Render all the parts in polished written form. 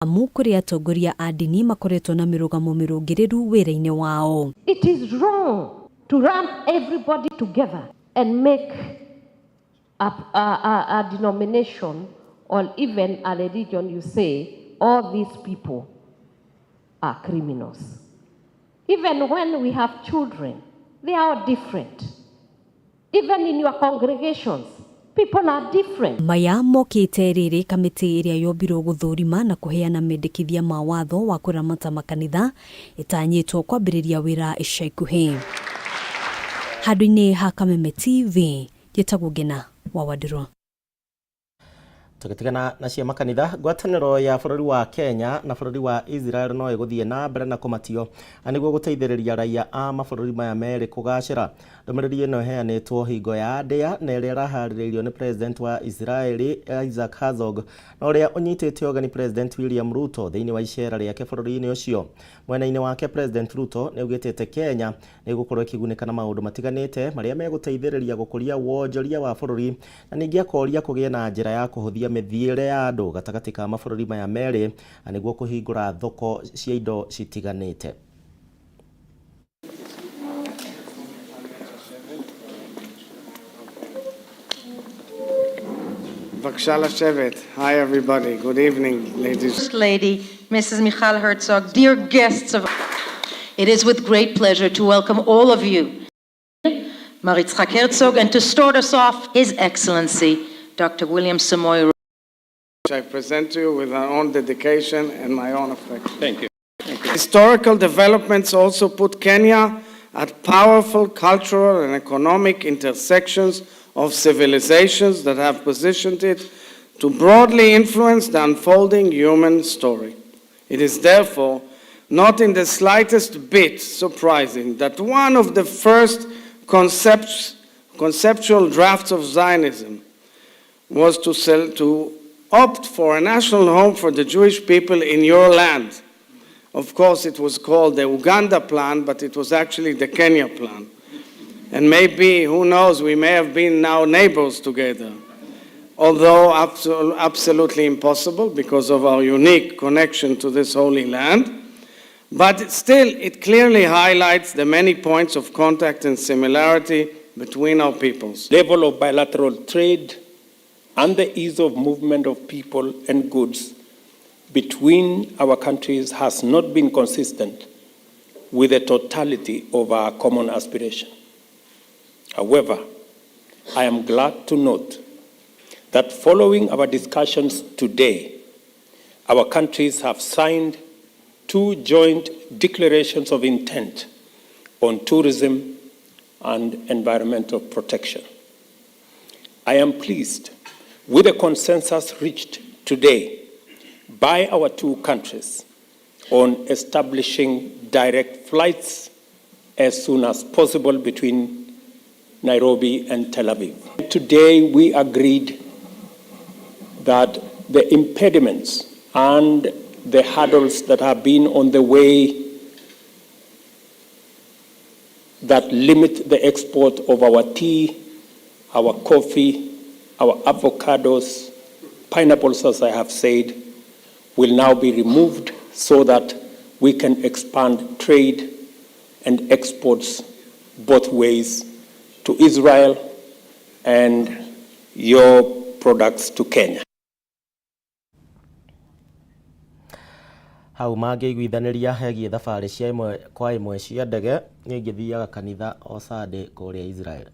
Kuri atongoria a ndini makoretwo na mirugamo mirungiriru wira-ini wao. It is wrong to run everybody together and make a denomination or even a religion. You say all these people are criminals. Even when we have children, they are all different. Even in your congregations, people are different. Maya mokite riri kamiti iria yombirwo guthurima na kuheana mendekithia ma watho wa kuramata makanitha itanyitwo kwambiriria wira ica ikuhi. Handu-ini ha Kameme TV, njĩtagwo Ngina wa Wadiro. Tugitigana na cia makanitha, ngwatanĩro ya bũrũri wa Kenya na bũrũri wa Israel no ĩgũthiĩ na mbere na kũmatio nĩguo gũteithĩrĩria raia a mabũrũri maya merĩ kũgacĩra. Ndũmĩrĩri ĩno ĩheanĩtwo hingo ya ndĩa na ĩrĩa ĩraharĩrĩirio nĩ President wa Israeli Isaac Herzog na ũrĩa ũnyitĩte ũgeni President William Ruto thĩinĩ wa icera rĩake bũrũri-inĩ ũcio. Mwena-inĩ wake President Ruto nĩ augĩte Kenya nĩ ĩgũkorwo ĩkĩgunĩka na maũndũ matiganĩte marĩa megũteithĩrĩria gũkũria wonjoria wa bũrũri na ningĩ akoria kũgĩe na njĩra ya kũhũthia mithiĩre ya andũ gatagatĩ ka mabũrũri maya merĩ nĩguo kũhingũra thoko cia indo citiganĩte. Hi everybody. Good evening, ladies. First Lady, Mrs. Michal Herzog, dear guests of... It is with great pleasure to welcome all of you, Maritzchak Herzog, and to start us off, His Excellency, Dr. William Samoy. Which I present to you with my own dedication and my own affection. Thank you. Thank you. Historical developments also put Kenya at powerful cultural and economic intersections of civilizations that have positioned it to broadly influence the unfolding human story. It is therefore not in the slightest bit surprising that one of the first conceptual drafts of Zionism was to opt for a national home for the Jewish people in your land. Of course, it was called the Uganda plan, but it was actually the Kenya plan. And maybe, who knows, we may have been now neighbors together, although absolutely impossible because of our unique connection to this holy land. But still, it clearly highlights the many points of contact and similarity between our peoples. Level of bilateral trade and the ease of movement of people and goods between our countries has not been consistent with the totality of our common aspiration. However, I am glad to note that following our discussions today, our countries have signed 2 joint declarations of intent on tourism and environmental protection. I am pleased with the consensus reached today by our 2 countries on establishing direct flights as soon as possible between Nairobi and Tel Aviv. Today we agreed that the impediments and the hurdles that have been on the way that limit the export of our tea, our coffee, our avocados, pineapples, as I have said, will now be removed so that we can expand trade and exports both ways to Israel and your products to Kenya. Hau mangĩiguithanĩria hegie thabarĩ cia ĩmwe kwa ĩmwe cia ndege nĩngĩthiaga kanitha o Sunday kũrĩa Israel.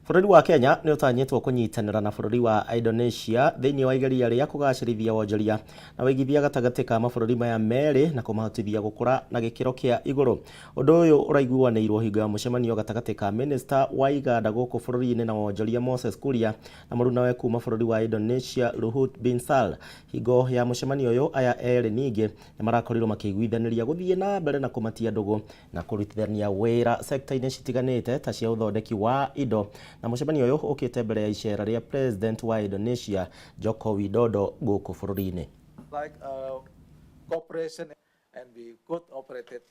Bũrũri wa Kenya nĩ ũtanyĩtwo kũnyitanĩra na bũrũri wa Indonesia thĩinĩ wa igeria rĩa kũgacĩrithia wonjoria na wĩigithia gatagatĩ ka mabũrũri maya merĩ na kũmahotithia gũkũra na gĩkĩro kĩa igũrũ. Ũndũ ũyũ ũraiguanĩirwo hingo ya mũcemanio gatagatĩ ka Minister wa iganda gũkũ bũrũri-inĩ na wonjoria Moses Kuria na mũrunawe kuma bũrũri wa Indonesia Luhut Binsar. Hingo ya mũcemanio ũyũ aya erĩ ningĩ nĩ marakorirwo makĩiguithanĩria gũthiĩ na mbere na kũmatia ndũgũ na kũrutithania wĩra sekta-inĩ citiganĩte ta cia ũthondeki wa indo. Na mũcemanio ũyũ ũkĩte mbere ya icera rĩa President wa Indonesia Joko Widodo gũkũ bũrũri-inĩ. Like cooperation and we could operate it.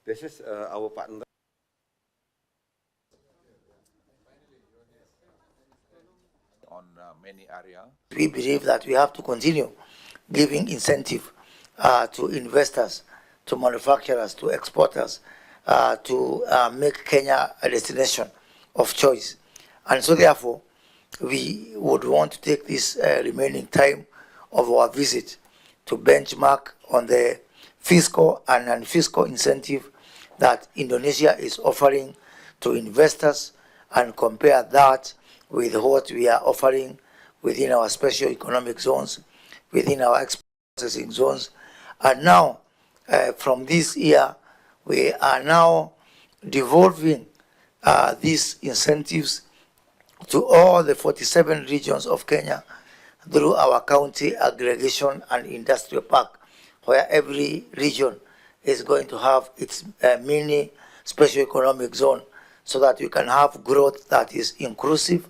This is our partner. on many areas. We believe that we have to continue giving incentive to investors, to manufacturers, to exporters, to make Kenya a destination of choice. And so therefore, we would want to take this remaining time of our visit to benchmark on the fiscal and non-fiscal incentive that Indonesia is offering to investors and compare that with what we are offering within our special economic zones, within our export processing zones. And now, from this year, we are now devolving these incentives to all the 47 regions of Kenya through our county aggregation and industrial park, where every region is going to have its mini special economic zone, so that we can have growth that is inclusive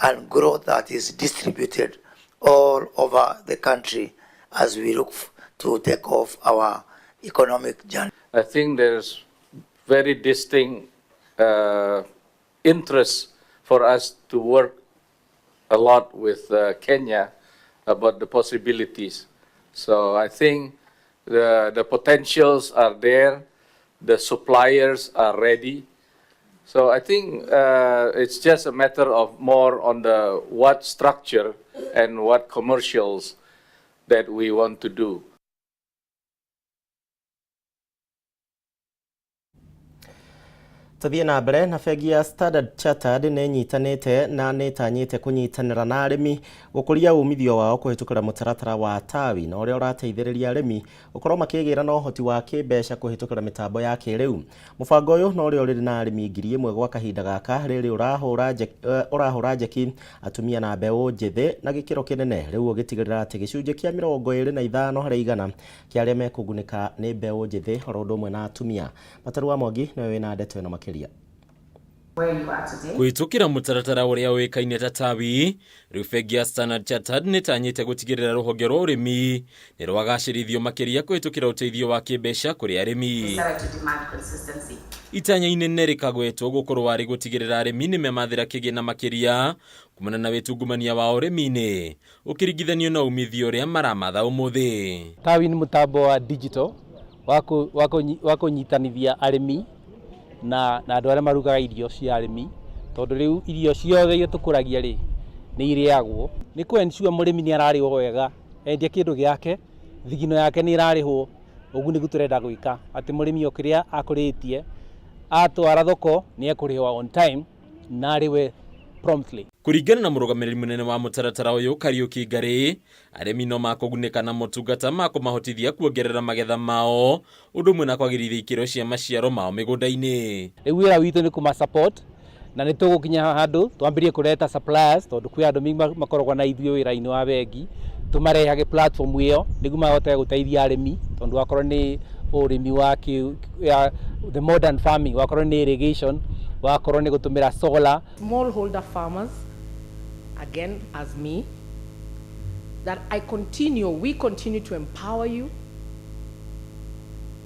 and growth that is distributed all over the country as we look to take off our economic journey. I think there's very distinct interest for us to work a lot with Kenya about the possibilities. So I think the potentials are there, the suppliers are ready. So I think it's just a matter of more on the what structure and what commercials that we want to do. Tathie na mbere na bengi ya Standard Chartered nĩnyitanĩte na nĩtanyĩte kũnyitanĩra na arĩmi gũkũria umithio wao kũhĩtũkĩra mũtaratara wa tawi na ũrĩa ũrateithĩrĩria arĩmi gũkorwo makĩgĩra na ũhoti wa kĩmbeca kũhĩtũkĩra mĩtambo ya kĩrĩu. Mũbango ũyũ no ũrĩa ũrĩ na arĩmi 1,000 gwa kahinda gaka rĩrĩ ũrahũra njeki atumia na mbeũ njĩthĩ na gĩkĩro kĩnene rĩu ũgĩtigĩrĩra atĩ gĩcunjĩ kĩa 25 harĩ igana kĩa arĩa mekũgunĩka nĩ mbeũ njĩthĩ oro ũndũ ũmwe na atumia. Mataru wa Mwangi nĩwe wĩna ndeto ĩno makĩria. Kuitukira mutaratara uria wikaine ta tawi riu bengi ya Standard Chartered nitanyite gutigirira ruhonge rwa urimi ni rwagacirithio makiria kuitukira uteithio wa kimbeca kuri arimi. Itanya inene rikagwetwo gukorwo wari gutigirira arimi ni memathira kigina makiria kumana na witungumania wa urimi-ini ukiringithanio na umithio uria maramatha umuthi. Tawi ni mutambo wa digital wako nyitanithia arimi na andu aria marugaga irio cia arimi, tondu riu irio ciothe iria tukuragia ri ni iriagwo ni ku ensure murimi ni ararihwo wega, endia kindu giake thigino yake ni irarihwo. Ugu ni guturenda gwika ati murimi okiria akuritie atwara thoko ni ekurihwa on time na ariwe promptly. Kuringana na murugamiriri munene wa mutaratara uyu Kariuki Ngari, arimi no makugunĩka na motungata makumahotithia kuongerera magetha mao undu mwe na kwagĩrithia ikĩro cia maciaro mao mĩgũnda-inĩ. Rĩu wĩra witũ ni kuma support na nĩ tũgũkinya handu twambirie kureta suppliers, tondu kwĩ andu mingi makoragwo na ithuĩ wĩra-inĩ wa bengi, tumarehage platform ĩyo nĩguo mahote gũteithia arimi, tondu wakorwo ni urimi wa the modern farming, wakorwo ni irrigation, wakorwo ni gutumira solar. Smallholder farmers, again as me, that we continue to empower you,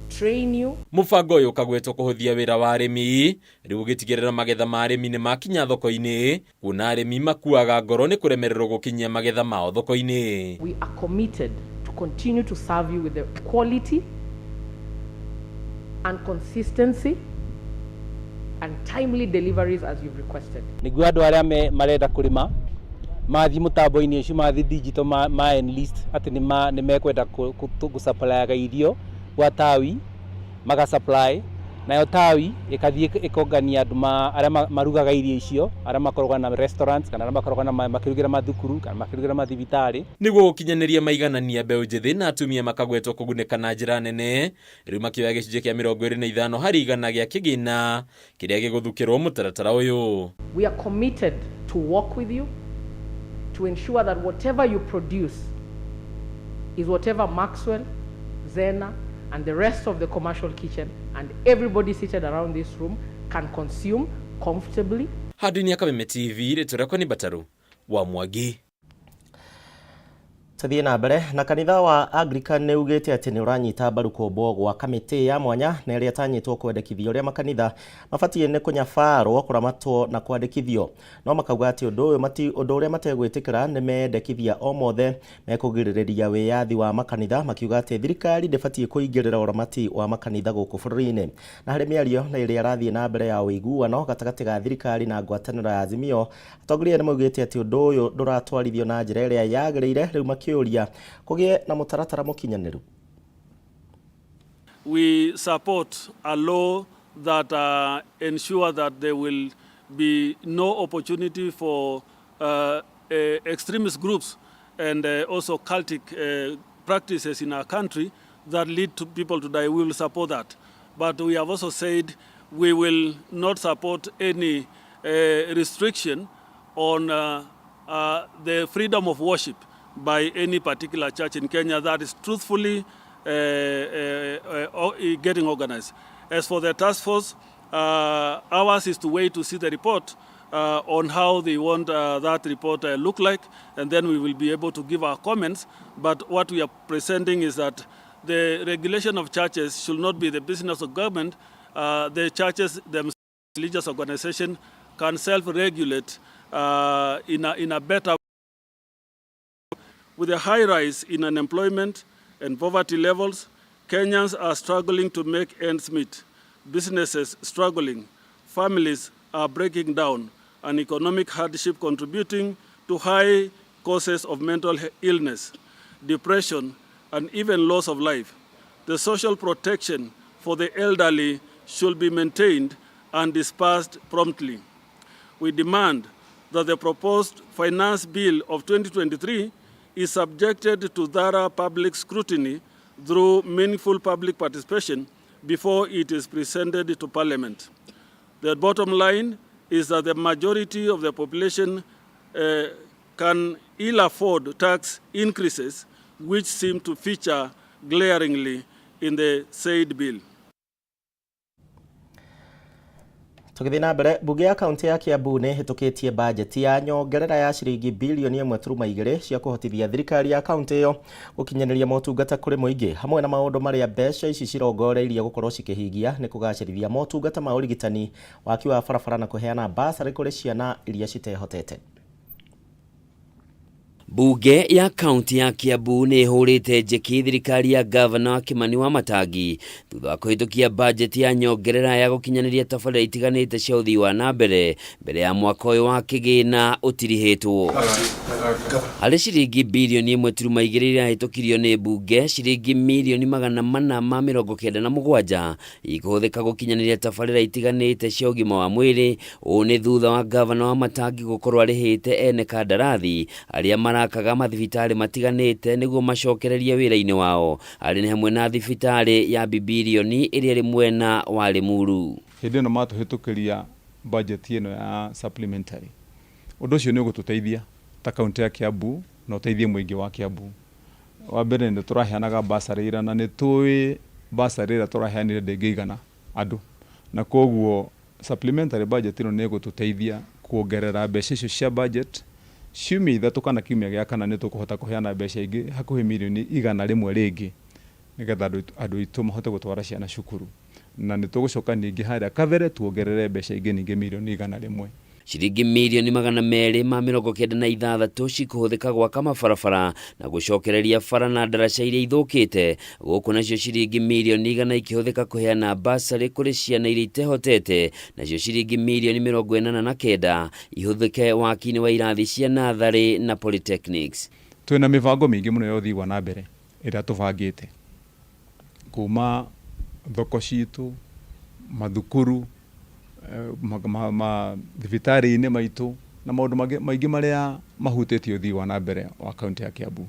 train you. Mubango uyu ukagwetwo kuhuthia wira wa arimi riu ugitigirira magetha ma arimi ni makinya thoko-ini, kuna arimi makuaga ngoro ni kuremererwo gukinyia magetha mao thoko-ini. We are committed to continue to serve you with the quality and consistency and timely deliveries as you've requested. Niguo andu aria marenda kurima mathi mutambo-ini ucio mathi digital ma enlist ati ni mekwenda gusupply irio gwa tawi maga supply nayo tawi ikathie ikongania andu aria marugaga irio icio, aria makoragwo na restaurants kana aria makoragwo na makirugira mathukuru kana makirugira mathibitari, niguo gukinyanĩria maiganania mbeũ njĩthĩ na atumia makagwetwo kugunĩka na njĩra nene riu makioya gĩcunjĩ kĩa 25 harĩ igana gĩa kĩgĩna kĩrĩa gĩgũthukĩrwo mũtaratara ũyũ. We are committed to work with you to ensure that whatever you produce is whatever Maxwell, Zena and the rest of the commercial kitchen and everybody seated around this room can consume comfortably. Handũ-inĩ ya Kameme TV rĩtũrakwa ni Bataru wa Mwangi. Tuthie na mbere na kanitha wa Anglican nĩ ugĩte atĩ nĩ ũranyita mbaru kũmbwo gwa kamĩtĩ ya mwanya na ĩrĩa ĩtanyĩtwo kwendekithio ũrĩa makanitha mabatiĩ nĩ kũnyabarwo kũramatwo na kwandĩkithio, no makauga atĩ ũndũ ũrĩa mategwĩtĩkĩra nĩ mendekithia o mothe mekũgirĩrĩria wĩyathi wa makanitha, makiuga atĩ thirikari ndĩbatiĩ kũingĩrĩra ũramati wa makanitha gũkũ bũrũri-inĩ. Na harĩ mĩario na ĩrĩa arathiĩ na mbere ya ũiguano gatagatĩ ga thirikari na ngwatanĩro ya Azimio, atongoria nĩ maugĩte atĩ ũndũ ũyũ ndũratwarithio na njĩra ĩrĩa yagĩrĩire, rĩu makĩũria kũgĩe na mũtaratara mũkinyanĩru. We support a law that ensure that there will be no opportunity for extremist groups and also cultic practices in our country that lead to people to die. We will support that. But we have also said we will not support any restriction on the freedom of worship by any particular church in Kenya that is truthfully getting organized. As for the task force, ours is to wait to see the report on how they want that report look like, and then we will be able to give our comments. But what we are presenting is that the regulation of churches should not be the business of government. The churches themselves, religious organization, can self-regulate in a better way. With a high rise in unemployment and poverty levels, Kenyans are struggling to make ends meet. Businesses struggling, families are breaking down, and economic hardship contributing to high causes of mental illness, depression, and even loss of life. The social protection for the elderly should be maintained and dispersed promptly. We demand that the proposed finance bill of 2023 is subjected to thorough public scrutiny through meaningful public participation before it is presented to Parliament. The bottom line is that the majority of the population can ill afford tax increases which seem to feature glaringly in the said bill. Tũgĩthiĩ na mbere, mbunge ya kaunti ya Kiambu nĩ ĩhĩtũkĩtie bajeti ya nyongerera ya ciringi bilioni 1.2 cia kũhotithia thirikari ya kaunti ĩyo gũkinyanĩria motungata kũrĩ mũingĩ. Hamwe na maũndũ marĩa mbeca ici cirongoreirie gũkorwo cikĩhingia nĩ kũgacĩrithia motungata ma ũrigitani, waki wa barabara na kũheana basarĩ kũrĩ ciana iria citehotete. Bunge ya kaunti ya Kiambu nĩ ĩhũrĩte njeki thirikari ya gavana Kimani wa Matangi thutha wa kũhĩtũkia bajeti ya nyongerera ya gũkinyanĩria tabarĩra itiganĩte cia ũthii wa na mbere ya mwaka ũyũ wa kĩgĩna ũtirihĩtwo. Harĩ ciringi bilioni 1.2 iria hĩtũkirio nĩ bunge, ciringi milioni 497 ikũhũthĩka gũkinyanĩria tabarĩra itiganĩte cia ũgima wa mwĩrĩ. Ũũ nĩ thutha wa gavana wa Matangi gũkorwo arĩhĩte ene kandarathi arĩa marakaga mathibitarĩ matiganĩte nĩguo macokererie wĩra-inĩ wao, arĩ nĩ hamwe na thibitarĩ ya Bibilioni ĩrĩa ĩrĩ mwena wa Limuru. Hĩndĩ ĩno matũhĩtũkĩria bajeti ĩno ya supplementary. Ũndũ ũcio nĩ ũgũtũteithia ta kaunti ya Kiambu na ũteithie mũingĩ wa Kiambu. Wa mbere nĩ tũraheanaga basarĩ ira, na nĩ tũĩ basarĩ ĩrĩa tũraheanire ndĩngĩigana andũ, na koguo supplementary budget ĩno nĩ ĩgũtũteithia kuongerera mbeca icio cia budget. Ciumia ithatũ kana kiumia gĩa kana nĩ tũkũhota kũheana mbeca ingĩ hakuhĩ milioni 100 rĩngĩ nĩgetha andũ aitũ mahote gũtwara ciana cukuru, na nĩ tũgũcoka ningĩ harĩa kabere tuongerere mbeca ingĩ ningĩ milioni 100. Ciringi milioni 296 cikũhũthĩka gwaka mabarabara na gũcokereria bara na ndaraca iria ithũkĩte, gũkũ nacio ciringi milioni 100 ikĩhũthĩka kũheana basarĩ kũrĩ ciana iria itehotete, nacio ciringi milioni 89 ihũthĩke waki-inĩ wa irathi cia natharĩ na polytechnics. Twĩna mĩbango mĩingĩ mũno ya ũthii wa na mbere ĩrĩa tũbangĩte, kuma thoko citũ, mathukuru, thibitarĩ-inĩ maitũ na maũndũ maingĩ marĩa mahutĩtie ũthii wa na mbere wa kaunti ya Kiambu.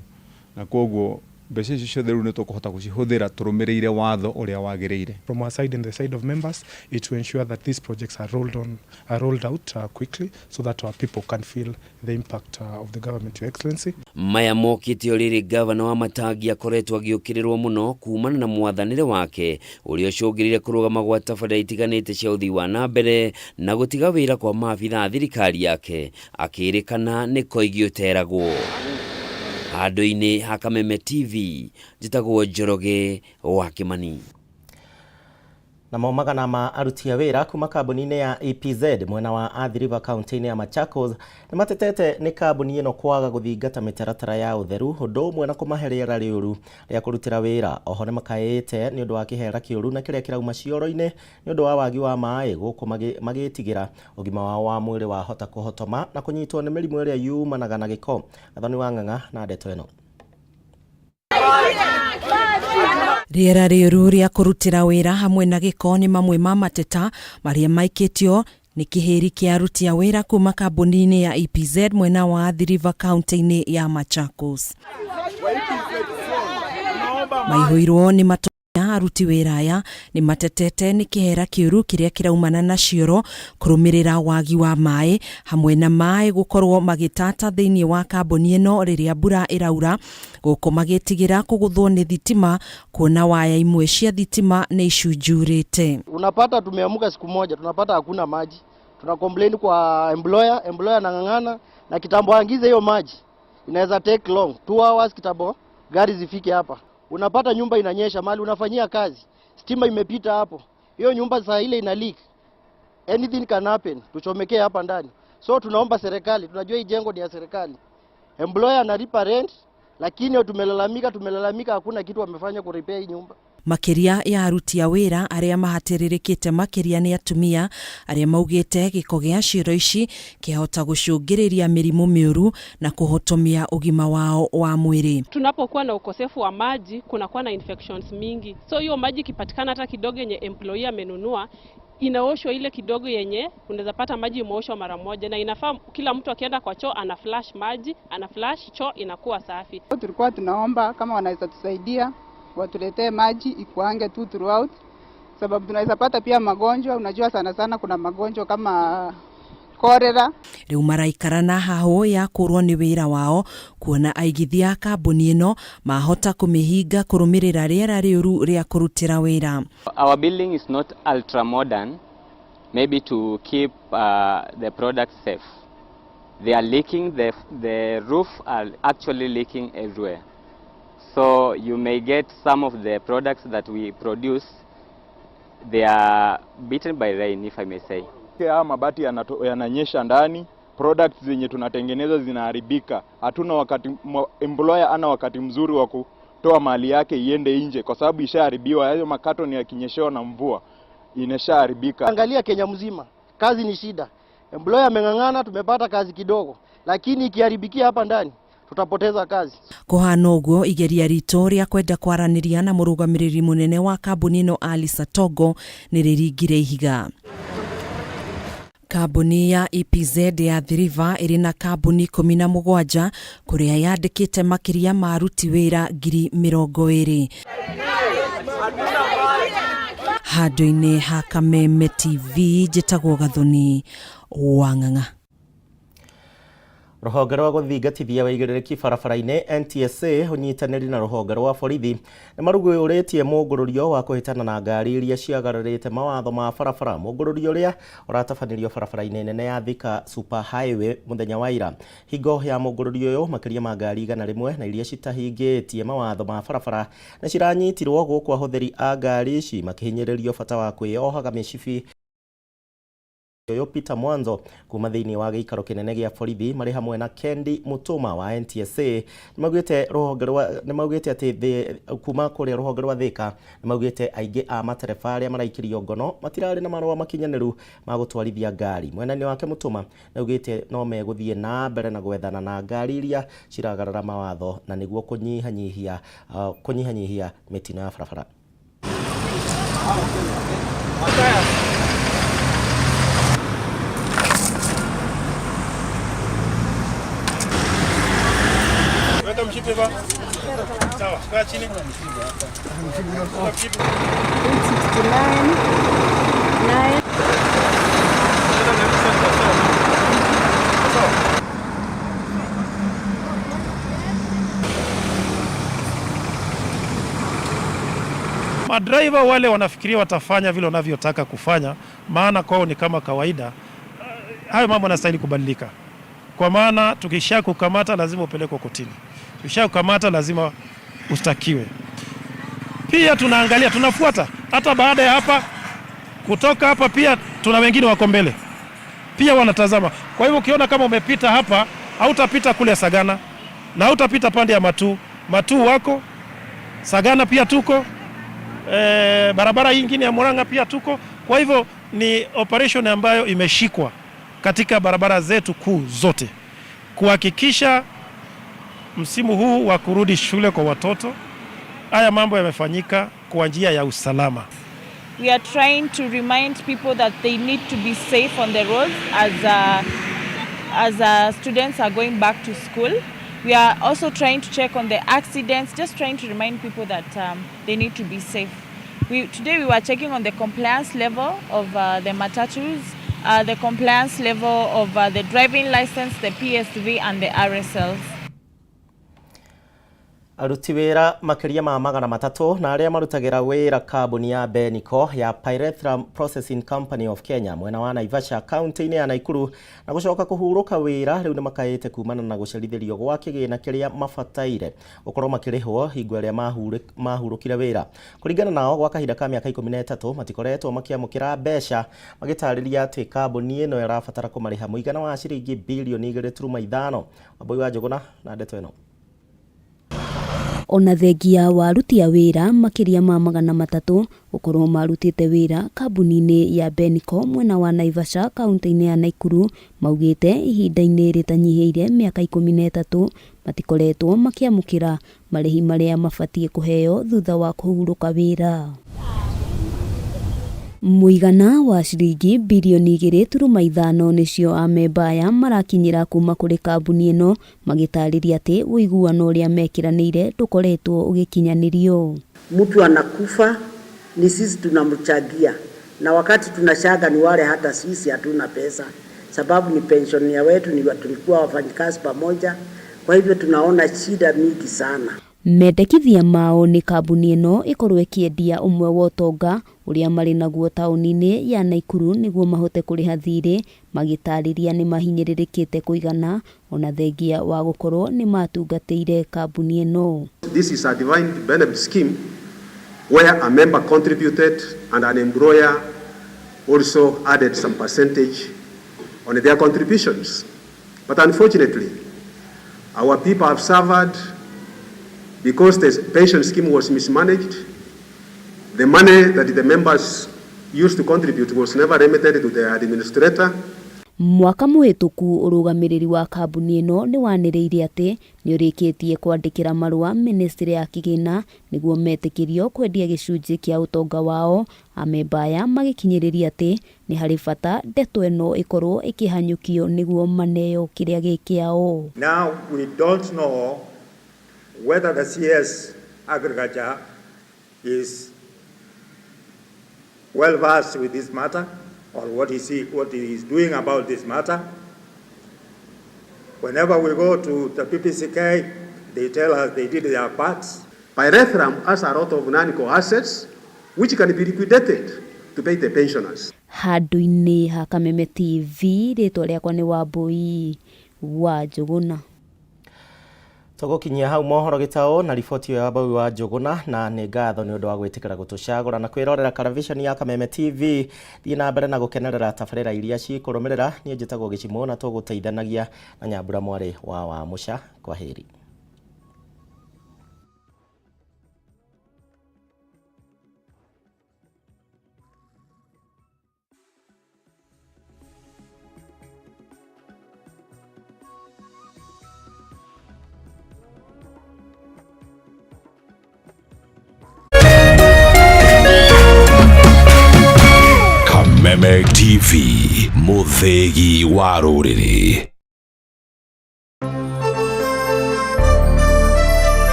Na koguo mbeca icio ciothe rĩu nĩ tũkũhota gũcihũthĩra tũrũmĩrĩire watho ũrĩa wagĩrĩire. From our side and the side of members, it's to ensure that these projects are rolled out quickly so that our people can feel the impact of the government, Your Excellency. Maya mokĩte o rĩrĩ gavana wa Matangi akoretwo agĩũkĩrĩrwo mũno kumana na mwathanĩre wake ũrĩa ũcũngĩrĩire kũrũgama gwa tabarĩra itiganĩte cia ũthii wa na mbere na gũtiga wĩra kwa maabitha thirikari yake, akĩrĩkana nĩ koigĩ ũteragwo. Handũ-inĩ ha Kameme TV, njĩtagwo Njoroge wa Kimani. Na magana ma aruti a wĩra kuma kambuni-inĩ ya EPZ mwena wa Athi River County-inĩ ya Machakos nĩ matetete nĩ kambuni ĩno kwaga gũthingata mĩtaratara ya ũtheru, ũndũ ũmwe na kũmahe rĩera rĩũru rĩa kũrutĩra wĩra. Oho nĩ makaĩte nĩ ũndũ wa kĩhera kĩũru na kĩrĩa kĩrauma cioro-inĩ nĩ ũndũ wa wagi wa maĩ, gũkũ magĩtigĩra ũgima wao wa mwĩrĩ wahota kũhotoma na kũnyitwo nĩ mĩrimũ ĩrĩa yumanaga na gĩko. Gathoni wa Ng'ang'a na ndeto ĩno. Rĩera rĩũru rĩa kũrutĩra wĩra hamwe na gĩko nĩ mamwe ma mateta marĩa maikĩtio nĩ kĩhĩri kĩa aruti a wĩra kuma kambuni-inĩ ya EPZ mwena wa Athi River County-inĩ ya Machakos. Maihũirwo nĩ matonya aruti wĩra aya nĩ matetete nĩ kĩhera kĩũru kĩrĩa kĩraumana na cioro kũrũmĩrĩra wagi wa maĩ, hamwe na maĩ gũkorwo magĩtata thĩinĩ wa kambuni ĩno rĩrĩa mbura ĩraura, gũkũ magĩtigĩra kũgũthwo nĩ thitima, kuona waya imwe cia thitima nĩ icunjurĩte. Unapata tumeamuka siku moja tunapata hakuna maji, tuna complain kwa employer anang'ang'ana na kitambo angize hiyo maji inaweza take long 2 hours kitambo gari zifike hapa. Unapata nyumba inanyesha mali unafanyia kazi, stima imepita hapo, hiyo nyumba saa ile ina leak, anything can happen, tuchomekee hapa ndani. So tunaomba serikali, tunajua hii jengo ni ya serikali, employer analipa rent, lakini tumelalamika hakuna kitu wamefanya ku repair hii nyumba. Makiria ya aruti a wĩra arĩa mahatĩrĩrĩkĩte makiria nĩ atumia arĩa maugĩte gĩko gĩa cioro ici kĩahota gũcũngĩrĩria mĩrimũ mĩũru na kũhotomia ũgima wao wa mwĩrĩ. Tunapokuwa na ukosefu wa maji kunakuwa na infections mingi, so hiyo maji kipatikana hata kidogo yenye employee amenunua inaoshwa ile kidogo yenye unaweza pata maji imeoshwa mara moja, na inafaa kila mtu akienda kwa choo ana flash maji, ana flash choo inakuwa safi. Tulikuwa tunaomba kama wanaweza tusaidia watuletee maji ikuange tu throughout, sababu tunaweza pata pia magonjwa. Unajua sana kuna magonjwa kama cholera. Rĩu maraikarana hahũ ya kũrwo nĩ wĩra wao, kuona aigithia kambuni ĩno mahota kũmĩhinga kũrũmĩrĩra rĩera rĩũru rĩa kũrutĩra wĩra. Our building is not ultra modern, maybe to keep the product safe. They are leaking, the roof are actually leaking everywhere. So you may get some of the products that we produce, they are beaten by rain, if I may say. Mabati yananyesha ndani, products zenye tunatengeneza zinaharibika. Hatuna wakati, employer ana wakati mzuri wa kutoa mali yake iende nje kwa sababu ishaharibiwa. Hayo makato ni yakinyeshewa na mvua inashaharibika. Angalia Kenya mzima, kazi ni shida. Employer ameng'ang'ana, tumepata kazi kidogo, lakini ikiharibikia hapa ndani tutapoteza kazi. Kũhana ũguo, igeria ritũ rĩa kwenda kwaranĩria na mũrũgamĩrĩri mũnene wa kambuni ĩno Alisa Togo nĩ rĩringire ihiga. Kambuni ya EPZ ya Athi River ĩrĩ na kambuni 17 kũrĩa yandĩkĩte makiria ma aruti wĩra 20,000. Handũ-inĩ ha Kameme TV, njĩtagwo Gathoni wa Ng'ang'a. Rũhonge rwa gũthingatithia wĩigĩrĩrĩki barabara-inĩ NTSA ũnyitanĩri na rũhonge rwa borithi nĩ marugũrĩtie mũngũrũrio wa kũhĩtana na ngari iria ciagararĩte mawatho ma barabara. Mũngũrũrio ũrĩa ũratabanĩrio barabara-inĩ nene ya Thika Super Highway mũthenya wa ira. Hingo ya mũngũrũrio ũyũ makĩria ma ngari 100 na iria citahingĩtie mawatho ma barabara na ciranyitirwo gũkũ ahũthĩri a ngari ici makĩhinyĩrĩrio bata wa kwĩyohaga mĩcibi yo Peter Mwanzo kuma thĩinĩ wa gĩikaro kĩnene gĩa borithi marĩ hamwe na Kendi Mutuma wa NTSA nĩmaugĩte atĩ kuma kũrĩa rũhonge rwa Thika nĩmaugĩte aingĩ a matereba arĩa maraikirio ngono matirarĩ na marũa makinyanĩru ma gũtwarithia ngari. Mwena-inĩ wake Mutuma nĩaugĩte no megũthiĩ na mbere na gwethana na ngari iria ciragarara mawatho na nĩguo kũnyihanyihia mĩtino ya barabara. Sawa, kaa chini. Madriver wale wanafikiria watafanya vile wanavyotaka kufanya, maana kwao ni kama kawaida. Hayo mambo yanastahili kubadilika. Kwa maana tukisha kukamata lazima upelekwe kotini. Ukishakamata lazima ustakiwe. Pia tunaangalia, tunafuata hata baada ya hapa, kutoka hapa pia tuna wengine wako mbele pia wanatazama. Kwa hivyo ukiona kama umepita hapa, hautapita kule Sagana na hautapita pande ya Matu wako Sagana pia tuko barabara nyingine ya Murang'a pia tuko. Kwa hivyo ni operation ambayo imeshikwa katika barabara zetu kuu zote kuhakikisha msimu huu wa kurudi shule kwa watoto haya mambo yamefanyika kwa njia ya usalama. We are trying to remind people that they need to be safe on the roads as students are going back to school. We are also trying to check on the accidents, just trying to remind people that they need to be safe. Today we were checking on the compliance level of the matatus, the compliance level of the driving license, the PSV and the RSLs. Aruti wĩra makiria ma 300 na arĩa marutagira wĩra kambuni ya Benico ya Pyrethrum Processing Company of Kenya mwena wa Naivasha kaunti-inĩ ya Naikuru na gucoka kuhuruka wĩra rĩu nĩ makaĩte kumana na gucerithĩrio gwa kĩgĩna kĩrĩa mabataire gukorwo makĩrĩhwo hingo ĩrĩa mahurũkire wĩra. Kũringana nao gwa kahinda ka mĩaka 13 matikoretwo makiamũkĩra mbeca magĩtarĩria atĩ kambuni ĩno ĩrabatara kũmarĩha mũigana wa ciringi bilioni 2.5. Wambui wa Njũgũna na ndeto ĩno. Ona thengia wa aruti a wĩra makiria ma 300 gukorwo marutite wĩra kambuni-inĩ ya Benico mwena wa Naivasha kaunti-inĩ ya Naikuru maugite ihinda-inĩ rĩtanyihĩire mĩaka 13 matikoretwo makiamũkĩra marĩhi marĩa mabatie kũheo thutha wa kũhurũka wĩra. Muigana wa ciringi bilioni 2.5 nicio amemba aya marakinyira kuma kũrĩ kambuni ĩno magĩtarĩria atĩ ũiguano ũrĩa mekiranĩire ndũkoretwo ũgĩkinyanĩrio. Mtu anakufa ni sisi tunamchangia, na wakati tunashaga ni wale hata sisi hatuna pesa, sababu ni pension ya wetu, ni tulikuwa wafanyikazi pamoja. Kwa hivyo tunaona shida mingi sana. Mendekithia mao ni kambuni ĩno ĩkorwo ĩkĩendia ũmwe wa ũtonga ũrĩa marĩ naguo taũni-inĩ ya Naikuru nĩguo mahote kũrĩha thirĩ, magĩtarĩria nĩ mahinyĩrĩrĩkĩte kũigana ona thengia wa gũkorwo nĩ matungatĩire kambuni ĩno. This is a divine benefit scheme where a member contributed and an employer also added some percentage on their contributions. But unfortunately, our people have suffered because the pension scheme was mismanaged. The money that the members used to contribute was never remitted to the administrator. Mwaka mũhĩtũku ũrũgamĩrĩri wa kambuni ĩno nĩ wanĩrĩire atĩ nĩ ũrĩkĩtie kwandĩkĩra marũa ministry ya kĩgĩna nĩguo metĩkĩrio kwendia gĩcunjĩ kĩa ũtonga wao. Amemba aya magĩkinyĩrĩria atĩ nĩ harĩ bata ndeto ĩno ĩkorwo ĩkĩhanyũkio nĩguo maneo kĩrĩa gĩkĩao. Now we don't know whether the CS Agriculture is well versed with this matter or what he is doing about this matter. Whenever we go to the PPCK, they tell us they did their parts. Pyrethrum has a lot of non-core assets which can be liquidated to pay the pensioners. Handũ-inĩ ha Kameme TV, rĩtwa rĩakwa nĩ Wambui wa Njũgũna. Tugukinyia hau Mohoro Gitau na riboti ya Wambui wa Njũgũna na nĩ ngatho nĩ ũndũ wa gwĩtĩkĩra gũtũcagũra na kwĩrorera television ya Kameme TV. Thiĩ na mbere na gũkenerera tabarĩra iria cikũrũmĩrĩra. Niĩ njĩtagwo Gĩcimũ na tũgũteithanagia na Nyambura mwarĩ wa Mũca. Kwaheri. Kameme TV, mũthĩgi wa rũrĩrĩ.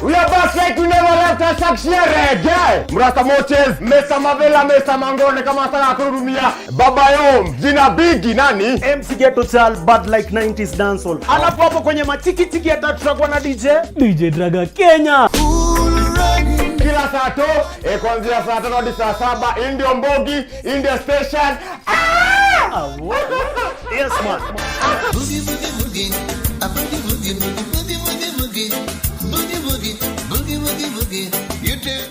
We are back like we never left us again. Mrasta Moches, Mesa Mavela, Mesa Mangone kama sana kurumia. Baba Yom, jina bigi nani? MC Ghetto Chal, bad like 90s dancehall. Alafu hapo kwenye matiki tiki atatrakwa na DJ Draga Kenya. Kila saa to kuanzia saa 5 hadi saa 7 Indio Mbogi, India Station. Yes man. Boogie boogie boogie, a boogie boogie boogie boogie boogie boogie boogie boogie boogie boogie. You tell.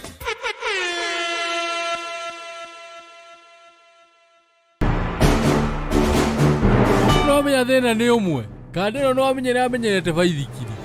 No menya thina ni umwe. Kandi no amenyere amenyerete baithikiri.